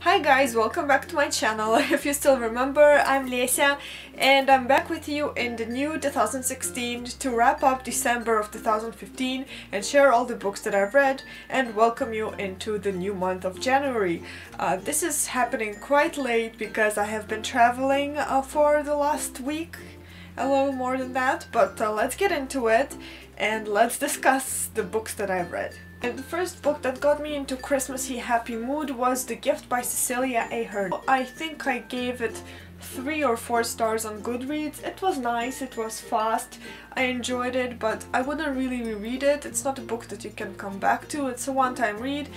Hi guys, welcome back to my channel. If you still remember, I'm Lesia and I'm back with you in the new 2016 to wrap up December of 2015 and share all the books that I've read and welcome you into the new month of January. This is happening quite late because I have been traveling for the last week, a little more than that, but let's get into it and let's discuss the books that I've read. And the first book that got me into Christmassy happy mood was The Gift by Cecelia Ahern. I think I gave it 3 or 4 stars on Goodreads. It was nice, it was fast, I enjoyed it, but I wouldn't really reread it. It's not a book that you can come back to. It's a one-time read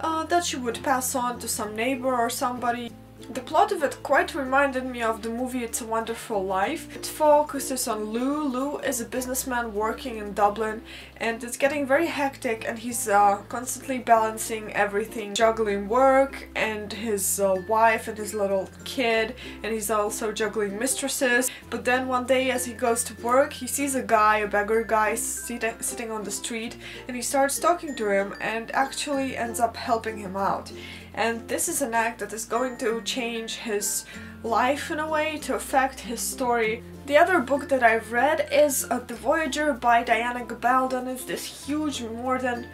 that you would pass on to some neighbor or somebody. The plot of it quite reminded me of the movie It's a Wonderful Life. It focuses on Lou. Lou is a businessman working in Dublin and it's getting very hectic and he's constantly balancing everything, juggling work and his wife and his little kid, and he's also juggling mistresses. But then one day as he goes to work he sees a guy, a beggar guy, sitting on the street, and he starts talking to him and actually ends up helping him out. And this is an act that is going to change his life in a way, to affect his story. The other book that I've read is The Voyager by Diana Gabaldon. It's this huge, more than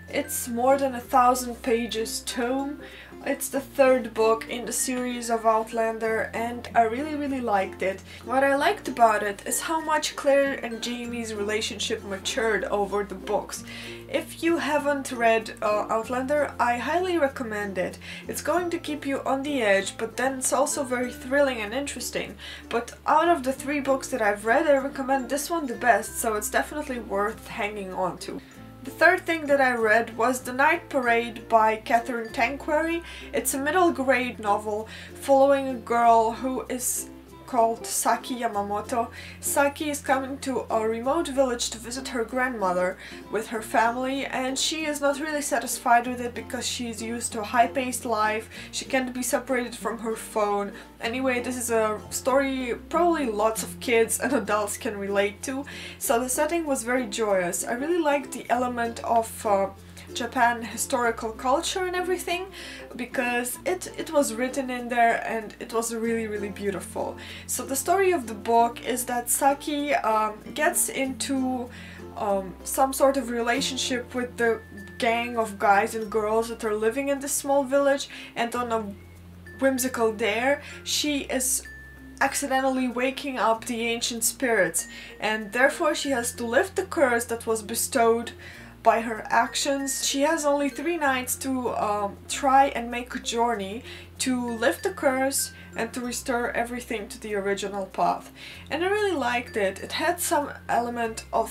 1,000 pages tome. It's the 3rd book in the series of Outlander and I really liked it. What I liked about it is how much Claire and Jamie's relationship matured over the books. If you haven't read Outlander, I highly recommend it. It's going to keep you on the edge, but then it's also very thrilling and interesting. But out of the 3 books that I've read, I recommend this one the best, so it's definitely worth hanging on to. The 3rd thing that I read was The Night Parade by Kathryn Tanquary. It's a middle grade novel following a girl who is called Saki Yamamoto. Saki is coming to a remote village to visit her grandmother with her family, and she is not really satisfied with it because she's used to a high-paced life. She can't be separated from her phone. Anyway, this is a story probably lots of kids and adults can relate to, so the setting was very joyous. I really liked the element of Japan historical culture and everything because it was written in there and it was really beautiful. So the story of the book is that Saki gets into some sort of relationship with the gang of guys and girls that are living in this small village, and on a whimsical dare she is accidentally waking up the ancient spirits, and therefore she has to lift the curse that was bestowed by her actions. She has only 3 nights to try and make a journey to lift the curse and to restore everything to the original path. And I really liked it. It had some element of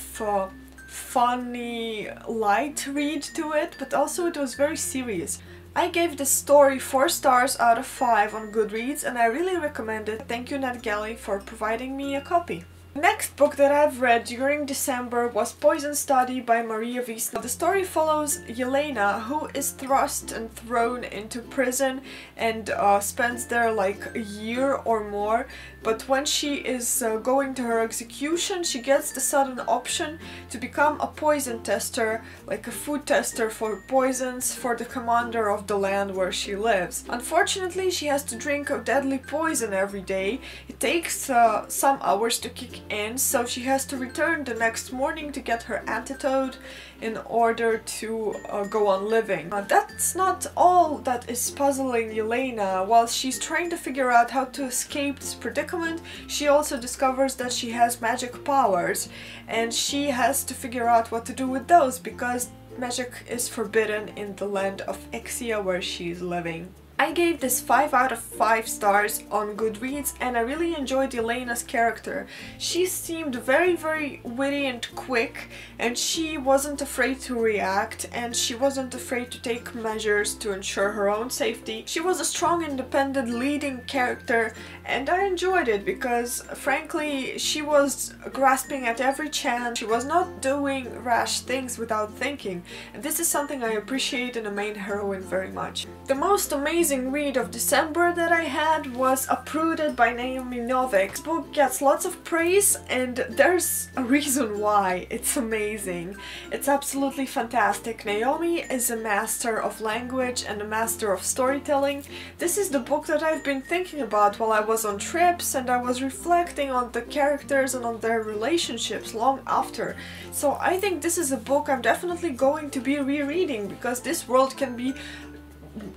funny, light read to it, but also it was very serious. I gave this story 4 stars out of 5 on Goodreads and I really recommend it. Thank you NetGalley for providing me a copy. The next book that I've read during December was Poison Study by Maria Wiesner. The story follows Yelena, who is thrust and thrown into prison and spends there like a year or more, but when she is going to her execution she gets the sudden option to become a poison tester, like a food tester for poisons for the commander of the land where she lives. Unfortunately she has to drink a deadly poison every day. It takes some hours to kick in, so she has to return the next morning to get her antidote in order to go on living. That's not all that is puzzling Yelena. While she's trying to figure out how to escape this predicament, she also discovers that she has magic powers and she has to figure out what to do with those because magic is forbidden in the land of Exia where she is living. I gave this 5 out of 5 stars on Goodreads and I really enjoyed Yelena's character. She seemed very witty and quick, and she wasn't afraid to react and she wasn't afraid to take measures to ensure her own safety. She was a strong, independent, leading character and I enjoyed it because frankly she was grasping at every chance. She was not doing rash things without thinking, and this is something I appreciate in a main heroine very much. The most amazing amazing read of December that I had was Uprooted by Naomi Novik. This book gets lots of praise and there's a reason why. It's amazing. It's absolutely fantastic. Naomi is a master of language and a master of storytelling. This is the book that I've been thinking about while I was on trips, and I was reflecting on the characters and on their relationships long after. So I think this is a book I'm definitely going to be rereading, because this world can be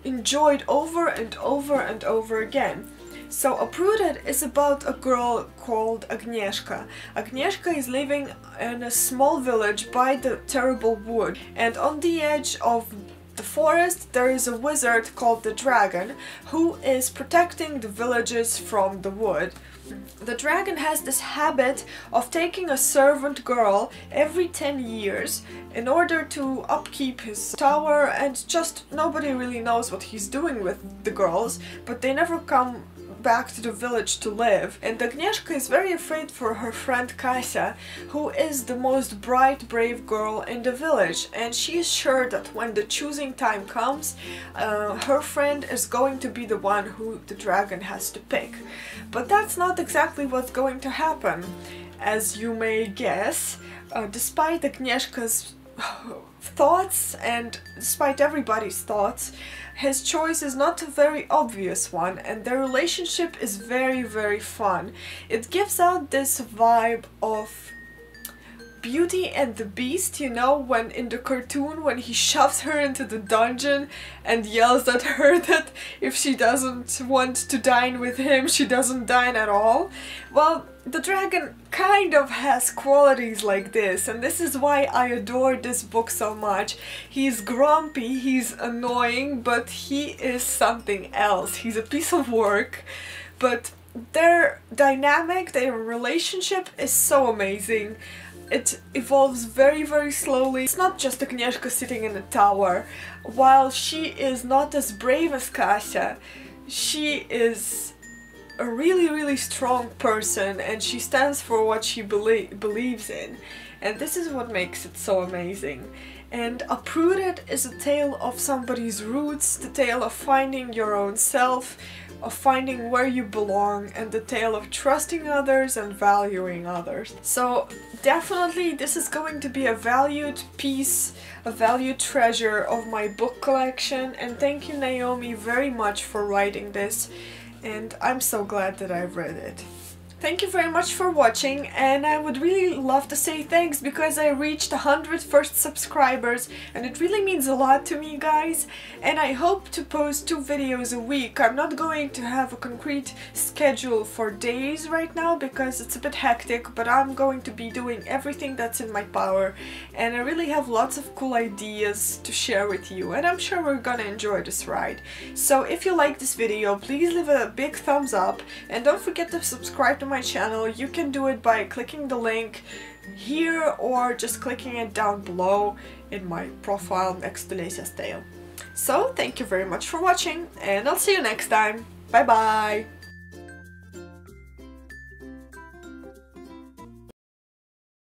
enjoyed over and over and over again. So Uprooted is about a girl called Agnieszka. Agnieszka is living in a small village by the terrible wood, and on the edge of the forest there is a wizard called the Dragon who is protecting the villagers from the wood. The dragon has this habit of taking a servant girl every 10 years in order to upkeep his tower, and just nobody really knows what he's doing with the girls, but they never come back to the village to live. And Agnieszka is very afraid for her friend Kasia, who is the most bright, brave girl in the village, and she is sure that when the choosing time comes, her friend is going to be the one who the dragon has to pick. But that's not exactly what's going to happen, as you may guess. Despite Agnieszka's thoughts and despite everybody's thoughts, his choice is not a very obvious one, and their relationship is very, very fun. It gives out this vibe of Beauty and the Beast, you know, when in the cartoon when he shoves her into the dungeon and yells at her that if she doesn't want to dine with him, she doesn't dine at all. Well, the dragon kind of has qualities like this, and this is why I adore this book so much. He's grumpy, he's annoying, but he is something else. He's a piece of work, but their dynamic, their relationship is so amazing. It evolves very, very slowly. It's not just Agnieszka sitting in a tower. While she is not as brave as Kasia, she is a really, really strong person, and she stands for what she believes in. And this is what makes it so amazing. And Uprooted is a tale of somebody's roots, the tale of finding your own self, of finding where you belong, and the tale of trusting others and valuing others. So definitely this is going to be a valued piece, a valued treasure of my book collection, and thank you, Naomi, very much for writing this, and I'm so glad that I've read it. Thank you very much for watching, and I would really love to say thanks because I reached 100 first subscribers, and it really means a lot to me, guys. And I hope to post 2 videos a week. I'm not going to have a concrete schedule for days right now because it's a bit hectic, but I'm going to be doing everything that's in my power, and I really have lots of cool ideas to share with you, and I'm sure we're gonna enjoy this ride. So if you like this video, please leave a big thumbs up, and don't forget to subscribe to my channel. You can do it by clicking the link here or just clicking it down below in my profile next to Lesia's tale. So thank you very much for watching, and I'll see you next time. Bye bye!